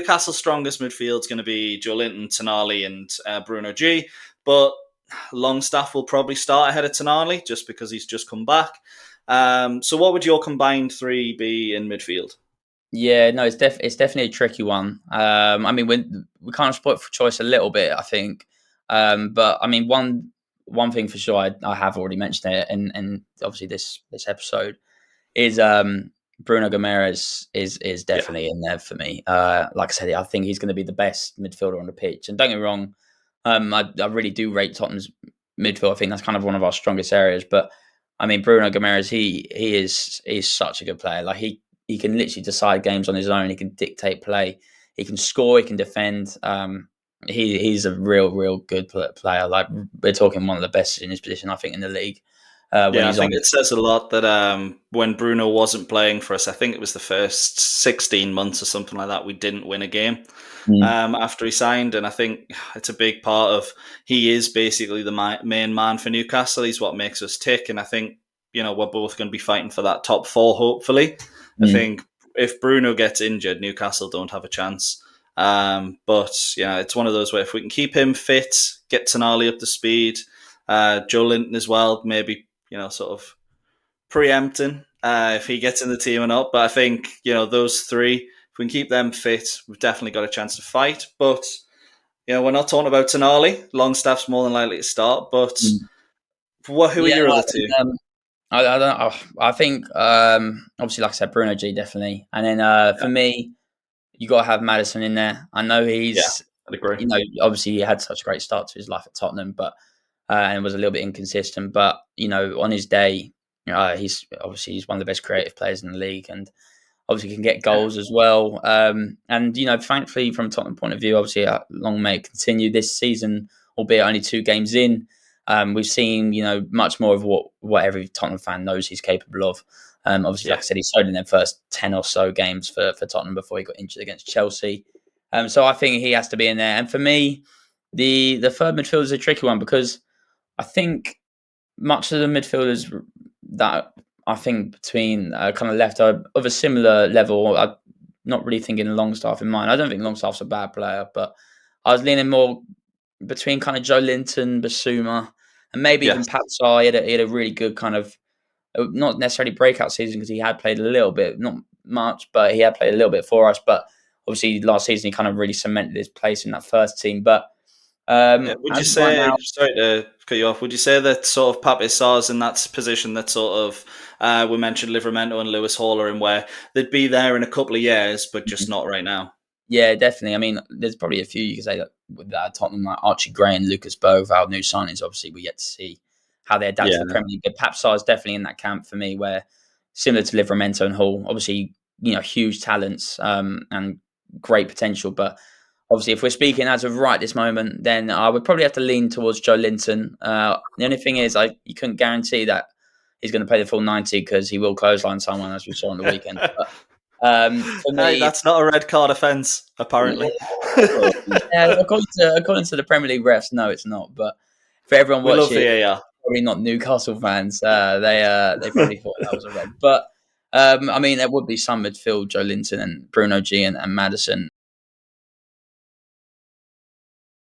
Newcastle's strongest midfield is going to be Joe Linton, Tonali, and Bruno G. But Longstaff will probably start ahead of Tonali just because he's just come back. So what would your combined three be in midfield? Yeah, no, it's definitely a tricky one. I mean, we kind of split for choice a little bit, I think. But I mean, one thing for sure, I have already mentioned it, and obviously this episode is Bruno Gomes is definitely in there for me. Like I said, I think he's going to be the best midfielder on the pitch. And don't get me wrong, I really do rate Tottenham's midfield. I think that's kind of one of our strongest areas. But I mean, Bruno Gomes, he is such a good player. Like he can literally decide games on his own. He can dictate play. He can score. He can defend. He's a real good player. Like we're talking one of the best in his position, I think, in the league. I think it says a lot that when Bruno wasn't playing for us, I think it was the first 16 months or something like that, we didn't win a game after he signed. And I think it's a big part of, he is basically the main man for Newcastle. He's what makes us tick. And I think, we're both going to be fighting for that top four, hopefully. I think if Bruno gets injured, Newcastle don't have a chance. But it's one of those where if we can keep him fit, get Tonali up to speed, Joe Linton as well, maybe, sort of preempting if he gets in the team or not. But I think, those three, if we can keep them fit, we've definitely got a chance to fight. But, we're not talking about Tonali. Longstaff's more than likely to start. But who are your other two? I don't know. I think, obviously, like I said, Bruno G, definitely. And then for me, you got to have Maddison in there. I know I'd agree. Obviously he had such a great start to his life at Tottenham, but and was a little bit inconsistent. But on his day, he's one of the best creative players in the league, and obviously can get goals as well. And thankfully, from a Tottenham point of view, obviously, long may it continue this season, albeit only 2 games in. We've seen much more of what every Tottenham fan knows he's capable of. Obviously, like I said, he showed in their first 10 or so games for Tottenham before he got injured against Chelsea. So I think he has to be in there. And for me, the third midfielder is a tricky one because I think much of the midfielders that I think between kind of left are of a similar level. I'm not really thinking Longstaff in mind. I don't think Longstaff's a bad player, but I was leaning more between kind of Joe Linton, Basuma, and maybe even Patsai. He had a really good kind of, not necessarily breakout season because he had played a little bit, not much, but he had played a little bit for us. But obviously last season he kind of really cemented his place in that first team. But would you say, sorry to cut you off, would you say that sort of Pape Sarr's in that position that sort of, we mentioned Livramento and Lewis Hall are in, where they'd be there in a couple of years, but just not right now? Yeah, definitely. I mean, there's probably a few you could say that with Tottenham, like Archie Gray and Lucas Bowe, our new signings. Obviously, we yet to see how they adapt to the Premier League. But Pape Sarr is definitely in that camp for me, where similar to Livramento and Hall, obviously, huge talents and great potential. But obviously, if we're speaking as of right this moment, then I would probably have to lean towards Joe Linton. The only thing is, you couldn't guarantee that he's going to play the full 90 because he will clothesline someone, as we saw on the weekend. But, for me, that's not a red card offence, apparently. According to the Premier League refs, no, it's not. But for everyone watching, probably not Newcastle fans, they probably thought that was a red. But I mean, there would be some midfield, Joe Linton and Bruno G and Maddison.